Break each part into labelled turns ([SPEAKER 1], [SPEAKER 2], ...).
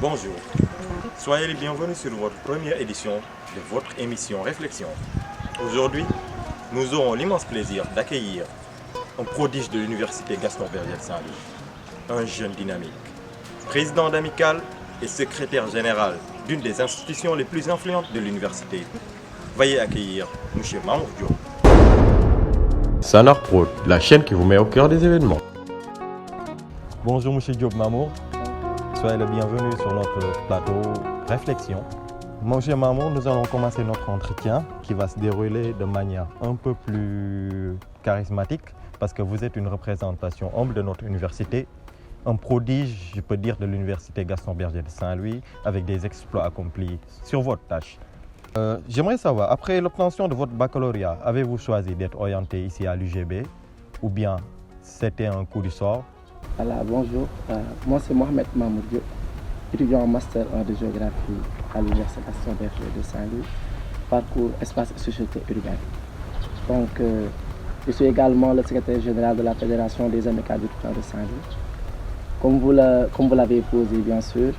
[SPEAKER 1] Bonjour, soyez les bienvenus sur votre première édition de votre émission Réflexion. Aujourd'hui, nous aurons l'immense plaisir d'accueillir un prodige de l'université Gaston Berger de Saint-Louis, un jeune dynamique, président d'amicale et secrétaire général d'une des institutions les plus influentes de l'université. Veuillez accueillir M. Mamour Diop.
[SPEAKER 2] Sanar Prod, la chaîne qui vous met au cœur des événements.
[SPEAKER 3] Bonjour M. Diop Mamour, soyez le bienvenu sur notre plateau Réflexion. Monsieur Mamour, nous allons commencer notre entretien qui va se dérouler de manière un peu plus charismatique parce que vous êtes une représentation humble de notre université, un prodige, je peux dire, de l'université Gaston Berger de Saint-Louis avec des exploits accomplis sur votre tâche. J'aimerais savoir, après l'obtention de votre baccalauréat, avez-vous choisi d'être orienté ici à l'UGB ou bien c'était un coup du sort?
[SPEAKER 4] Voilà, bonjour, moi c'est Mohamed Mamour Diop, étudiant en master 1 de géographie à l'université Gaston Berger de Saint-Louis, parcours espace et société urbaine. Donc, je suis également le secrétaire général de la Fédération des amicales d'étudiants de Saint-Louis. Comme vous l'avez posé bien sûr,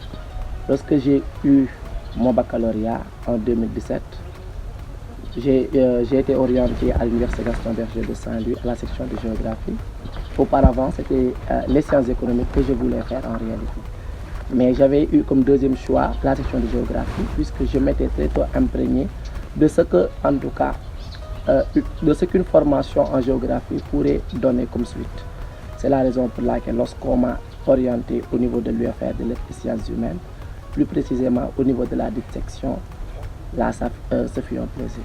[SPEAKER 4] lorsque j'ai eu mon baccalauréat en 2017, j'ai été orienté à l'université Gaston Berger de Saint-Louis à la section de géographie. Auparavant, c'était les sciences économiques que je voulais faire en réalité. Mais j'avais eu comme deuxième choix la section de géographie puisque je m'étais très tôt imprégné de ce que, en tout cas, de ce qu'une formation en géographie pourrait donner comme suite. C'est la raison pour laquelle lorsqu'on m'a orienté au niveau de l'UFR de lettres et sciences humaines, plus précisément au niveau de la dite section, là, ça fut un plaisir.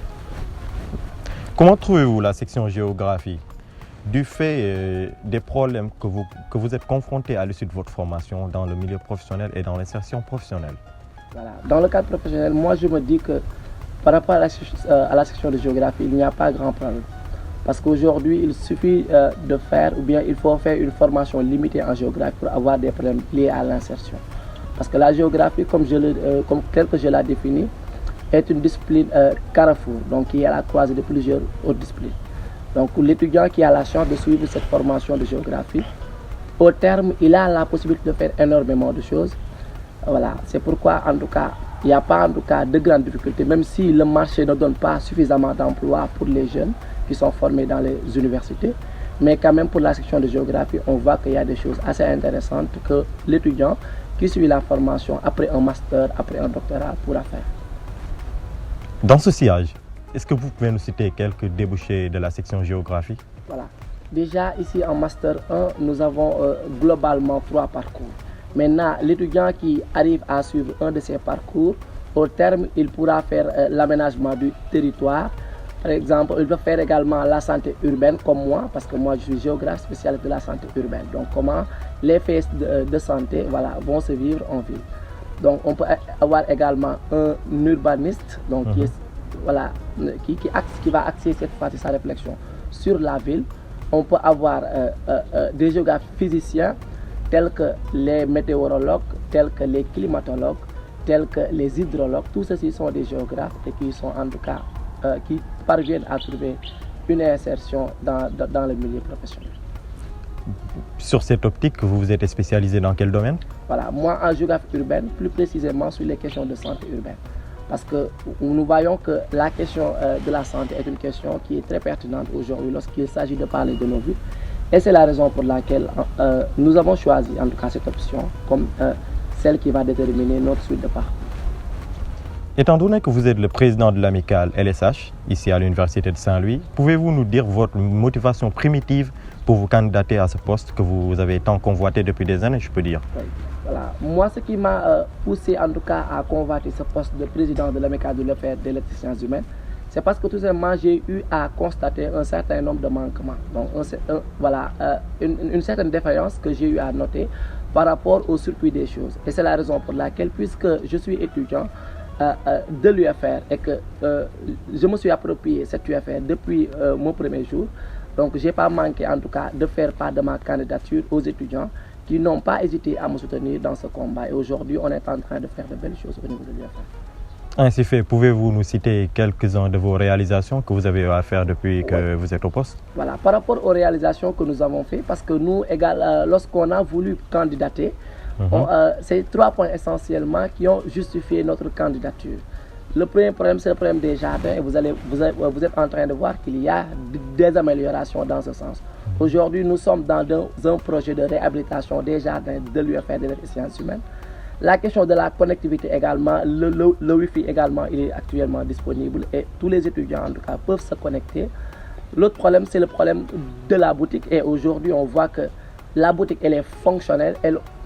[SPEAKER 3] Comment trouvez-vous la section géographie du fait des problèmes que vous êtes confrontés à l'issue de votre formation dans le milieu professionnel et dans l'insertion professionnelle? Voilà.
[SPEAKER 4] Dans le cadre professionnel, moi je me dis que par rapport à la section de géographie, il n'y a pas grand problème. Parce qu'aujourd'hui, il suffit de faire, ou bien il faut faire une formation limitée en géographie pour avoir des problèmes liés à l'insertion. Parce que la géographie, tel que je l'ai défini, est une discipline carrefour, donc qui est à la croisée de plusieurs autres disciplines. Donc l'étudiant qui a la chance de suivre cette formation de géographie, au terme, il a la possibilité de faire énormément de choses. Voilà, c'est pourquoi en tout cas, il n'y a pas en tout cas de grandes difficultés, même si le marché ne donne pas suffisamment d'emplois pour les jeunes qui sont formés dans les universités. Mais quand même pour la section de géographie, on voit qu'il y a des choses assez intéressantes que l'étudiant qui suit la formation après un master, après un doctorat pourra faire.
[SPEAKER 3] Dans ce sillage, est-ce que vous pouvez nous citer quelques débouchés de la section géographie?
[SPEAKER 4] Voilà. Déjà, ici en Master 1, nous avons globalement 3 parcours. Maintenant, l'étudiant qui arrive à suivre un de ces parcours, au terme, il pourra faire l'aménagement du territoire. Par exemple, il peut faire également la santé urbaine comme moi, parce que moi je suis géographe spécialiste de la santé urbaine. Donc comment les faits de santé vont se vivre en ville. Donc on peut avoir également un urbaniste donc, qui va axer cette fois sa réflexion sur la ville. On peut avoir des géographes physiciens tels que les météorologues, tels que les climatologues, tels que les hydrologues. Tous ceux-ci sont des géographes et qui sont en tout cas qui parviennent à trouver une insertion dans le milieu professionnel.
[SPEAKER 3] Sur cette optique, vous vous êtes spécialisé dans quel domaine? Voilà,
[SPEAKER 4] moi en géographie urbaine, plus précisément sur les questions de santé urbaine. Parce que nous voyons que la question de la santé est une question qui est très pertinente aujourd'hui lorsqu'il s'agit de parler de nos vies. Et c'est la raison pour laquelle nous avons choisi en tout cas cette option comme celle qui va déterminer notre suite de parcours.
[SPEAKER 3] Étant donné que vous êtes le président de l'amicale LSH, ici à l'université de Saint-Louis, pouvez-vous nous dire votre motivation primitive pour vous candidater à ce poste que vous avez tant convoité depuis des années, je peux dire?
[SPEAKER 4] Oui. Voilà. Moi, ce qui m'a poussé en tout cas à convoiter ce poste de président de l'amicale de l'UFR des lettres et sciences humaines, c'est parce que tout simplement j'ai eu à constater un certain nombre de manquements. Donc une certaine défaillance que j'ai eu à noter par rapport au circuit des choses. Et c'est la raison pour laquelle, puisque je suis étudiant de l'UFR et que je me suis approprié cette UFR depuis mon premier jour, donc je n'ai pas manqué en tout cas de faire part de ma candidature aux étudiants qui n'ont pas hésité à me soutenir dans ce combat. Et aujourd'hui, on est en train de faire de belles choses au niveau de l'UFR.
[SPEAKER 3] Ainsi fait, pouvez-vous nous citer quelques-uns de vos réalisations que vous avez eu à faire depuis que vous êtes au poste?
[SPEAKER 4] Voilà, par rapport aux réalisations que nous avons faites, parce que nous, lorsqu'on a voulu candidater, C'est 3 points essentiellement qui ont justifié notre candidature. Le premier problème, c'est le problème des jardins. Et vous êtes en train de voir qu'il y a des améliorations dans ce sens. Aujourd'hui, nous sommes dans un projet de réhabilitation des jardins de l'UFR des sciences humaines. La question de la connectivité également, le Wi-Fi également, il est actuellement disponible et tous les étudiants en tout cas peuvent se connecter. L'autre problème, c'est le problème de la boutique et aujourd'hui, on voit que la boutique, elle est fonctionnelle,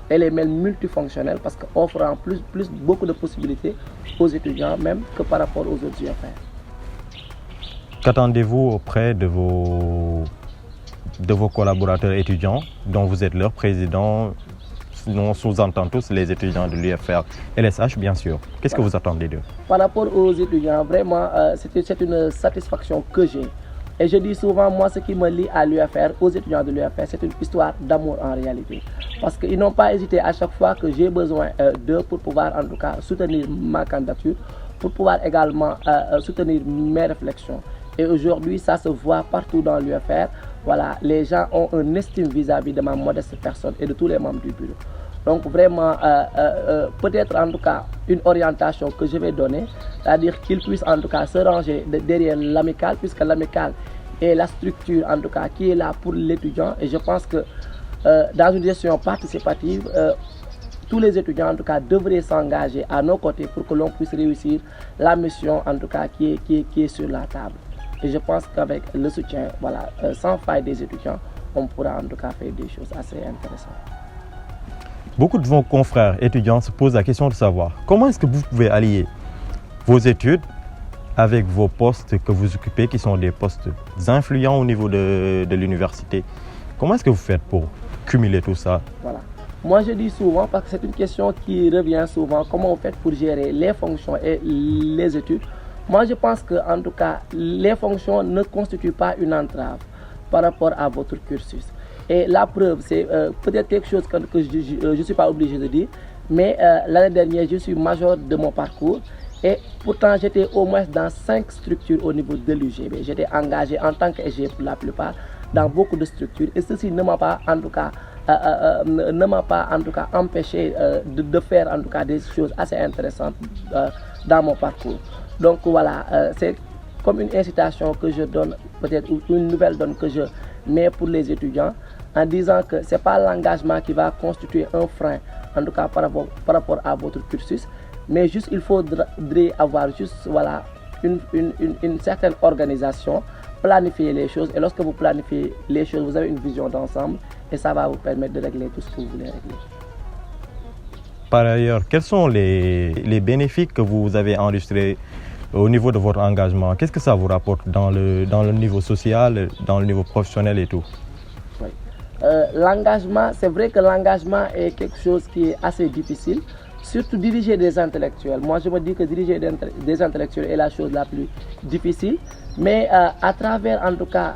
[SPEAKER 4] elle est même multifonctionnelle parce qu'elle offre en plus beaucoup de possibilités aux étudiants même que par rapport aux autres UFR.
[SPEAKER 3] Qu'attendez-vous auprès de vos collaborateurs étudiants dont vous êtes leur président? On sous-entend tous les étudiants de l'UFR LSH, bien sûr. Qu'est-ce que vous attendez d'eux?
[SPEAKER 4] Par rapport aux étudiants, vraiment, c'est une satisfaction que j'ai. Et je dis souvent, moi, ce qui me lie à l'UFR, aux étudiants de l'UFR, c'est une histoire d'amour en réalité. Parce qu'ils n'ont pas hésité à chaque fois que j'ai besoin d'eux pour pouvoir, en tout cas, soutenir ma candidature, pour pouvoir également soutenir mes réflexions. Et aujourd'hui, ça se voit partout dans l'UFR. Voilà, les gens ont une estime vis-à-vis de ma modeste personne et de tous les membres du bureau. Donc vraiment, peut-être en tout cas une orientation que je vais donner, c'est-à-dire qu'ils puissent en tout cas se ranger derrière l'amicale, puisque l'amicale est la structure en tout cas qui est là pour l'étudiant. Et je pense que dans une gestion participative, tous les étudiants en tout cas devraient s'engager à nos côtés pour que l'on puisse réussir la mission en tout cas qui est sur la table. Et je pense qu'avec le soutien sans faille des étudiants, on pourra en tout cas faire des choses assez intéressantes.
[SPEAKER 3] Beaucoup de vos confrères étudiants se posent la question de savoir comment est-ce que vous pouvez allier vos études avec vos postes que vous occupez, qui sont des postes influents au niveau de l'université. Comment est-ce que vous faites pour cumuler tout ça?
[SPEAKER 4] Voilà. Moi, je dis souvent, parce que c'est une question qui revient souvent, comment vous faites pour gérer les fonctions et les études? Moi, je pense que, en tout cas, les fonctions ne constituent pas une entrave par rapport à votre cursus. Et la preuve, c'est peut-être quelque chose que je ne suis pas obligé de dire, mais l'année dernière, je suis major de mon parcours et pourtant j'étais au moins dans 5 structures au niveau de l'UGB. J'étais engagé en tant qu'EG pour la plupart dans beaucoup de structures et ceci ne m'a pas en tout cas empêché de faire en tout cas des choses assez intéressantes dans mon parcours. Donc voilà, c'est comme une incitation que je donne, peut-être une nouvelle donne que je mets pour les étudiants, en disant que ce n'est pas l'engagement qui va constituer un frein, en tout cas par rapport à votre cursus, mais juste il faudrait avoir juste une certaine organisation, planifier les choses, et lorsque vous planifiez les choses, vous avez une vision d'ensemble, et ça va vous permettre de régler tout ce que vous voulez régler.
[SPEAKER 3] Par ailleurs, quels sont les bénéfices que vous avez enregistrés au niveau de votre engagement? Qu'est-ce que ça vous rapporte dans le niveau social, dans le niveau professionnel et tout?
[SPEAKER 4] Oui. L'engagement, c'est vrai que l'engagement est quelque chose qui est assez difficile, surtout diriger des intellectuels. Moi, je me dis que diriger des intellectuels est la chose la plus difficile, mais à travers en tout cas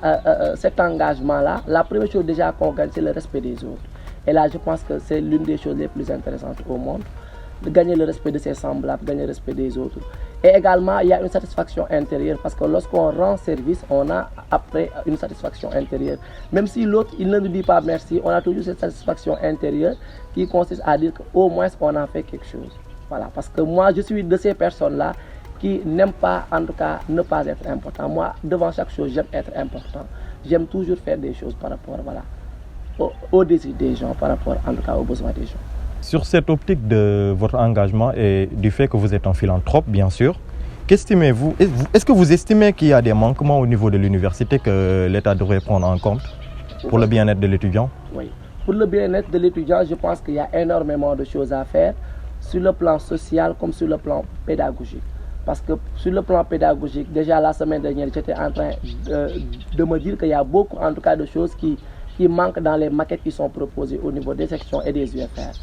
[SPEAKER 4] cet engagement-là, la première chose déjà qu'on gagne, c'est le respect des autres. Et là, je pense que c'est l'une des choses les plus intéressantes au monde, de gagner le respect de ses semblables, gagner le respect des autres. Et également, il y a une satisfaction intérieure parce que lorsqu'on rend service, on a après une satisfaction intérieure. Même si l'autre, il ne nous dit pas merci, on a toujours cette satisfaction intérieure qui consiste à dire qu'au moins on a fait quelque chose. Voilà, parce que moi, je suis de ces personnes-là qui n'aiment pas, en tout cas, ne pas être important. Moi, devant chaque chose, j'aime être important. J'aime toujours faire des choses par rapport, au désir des gens, par rapport, en tout cas, aux besoins des gens.
[SPEAKER 3] Sur cette optique de votre engagement et du fait que vous êtes un philanthrope, bien sûr, qu'estimez-vous? Est-ce que vous estimez qu'il y a des manquements au niveau de l'université que l'État devrait prendre en compte pour le bien-être de l'étudiant?
[SPEAKER 4] Oui. Pour le bien-être de l'étudiant, je pense qu'il y a énormément de choses à faire sur le plan social comme sur le plan pédagogique. Parce que sur le plan pédagogique, déjà la semaine dernière, j'étais en train de me dire qu'il y a beaucoup, en tout cas, de choses qui manquent dans les maquettes qui sont proposées au niveau des sections et des UFR.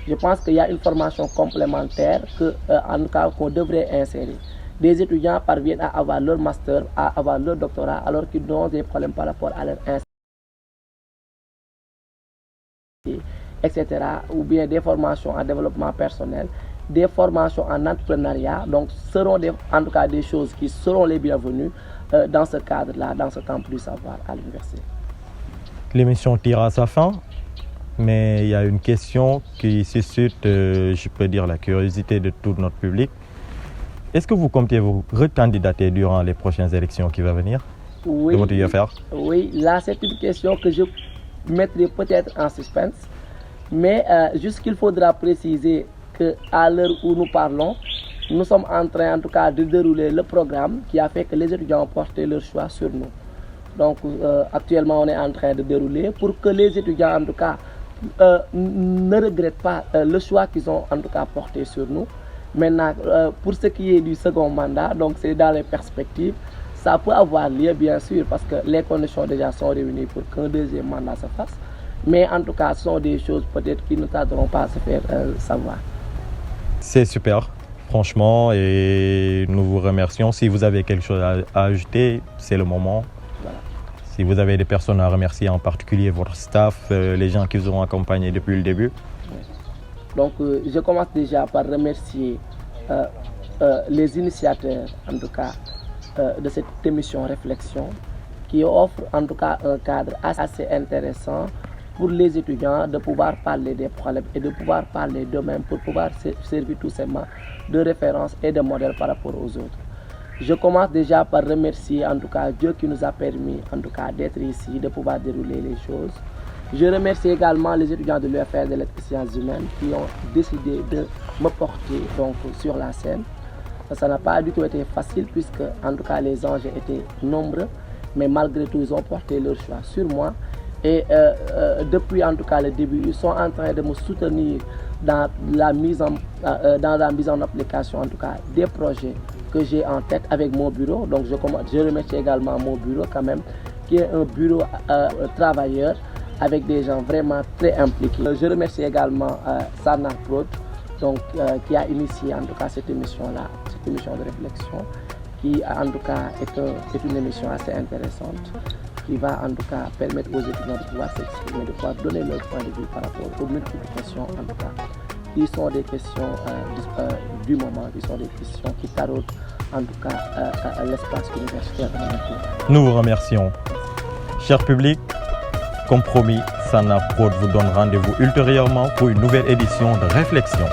[SPEAKER 4] Je pense qu'il y a une formation complémentaire en tout cas, qu'on devrait insérer. Des étudiants parviennent à avoir leur master, à avoir leur doctorat, alors qu'ils ont des problèmes par rapport à leur insertion, etc. Ou bien des formations en développement personnel, des formations en entrepreneuriat. Donc, seront en tout cas des choses qui seront les bienvenues dans ce cadre-là, dans ce temple du savoir à l'université.
[SPEAKER 3] L'émission tire à sa fin. mais il y a une question qui suscite, je peux dire, la curiosité de tout notre public. Est-ce que vous comptez vous recandidater durant les prochaines élections qui vont venir
[SPEAKER 4] Oui,
[SPEAKER 3] de votre UFR?
[SPEAKER 4] Oui, là c'est une question que je mettrai peut-être en suspense, mais juste qu'il faudra préciser qu'à l'heure où nous parlons, nous sommes en train en tout cas de dérouler le programme qui a fait que les étudiants ont porté leur choix sur nous. Donc actuellement on est en train de dérouler pour que les étudiants en tout cas ne regrettent pas le choix qu'ils ont en tout cas porté sur nous. Maintenant pour ce qui est du second mandat, donc c'est dans les perspectives, ça peut avoir lieu bien sûr parce que les conditions déjà sont réunies pour qu'un deuxième mandat se fasse. Mais en tout cas ce sont des choses peut-être qui ne tarderont pas à se faire savoir.
[SPEAKER 3] C'est super, franchement, et nous vous remercions. Si vous avez quelque chose à ajouter, c'est le moment.
[SPEAKER 4] Voilà.
[SPEAKER 3] Si vous avez des personnes à remercier, en particulier votre staff, les gens qui vous ont accompagnés depuis le début.
[SPEAKER 4] Donc je commence déjà par remercier les initiateurs en tout cas de cette émission Réflexion qui offre en tout cas un cadre assez intéressant pour les étudiants de pouvoir parler des problèmes et de pouvoir parler d'eux-mêmes pour pouvoir servir tout simplement de référence et de modèle par rapport aux autres. Je commence déjà par remercier en tout cas Dieu qui nous a permis en tout cas d'être ici, de pouvoir dérouler les choses. Je remercie également les étudiants de l'UFR de lettres et sciences humaines qui ont décidé de me porter donc sur la scène. Ça n'a pas du tout été facile puisque en tout cas les enjeux étaient nombreux, mais malgré tout ils ont porté leur choix sur moi. Et depuis en tout cas le début, ils sont en train de me soutenir dans la mise en application en tout cas des projets que j'ai en tête avec mon bureau. Donc je remercie également mon bureau quand même, qui est un bureau travailleur avec des gens vraiment très impliqués. Je remercie également Sanar Prod, donc, qui a initié en tout cas cette émission-là, cette émission de réflexion, qui en tout cas est une émission assez intéressante, qui va en tout cas permettre aux étudiants de pouvoir s'exprimer, de pouvoir donner leur point de vue par rapport aux multiples questions en tout cas, qui sont des questions du moment, qui sont des questions qui taraudent en tout cas l'espace universitaire.
[SPEAKER 3] Nous vous remercions. Cher public, comme promis, Sanar Prod vous donne rendez-vous ultérieurement pour une nouvelle édition de Réflexion.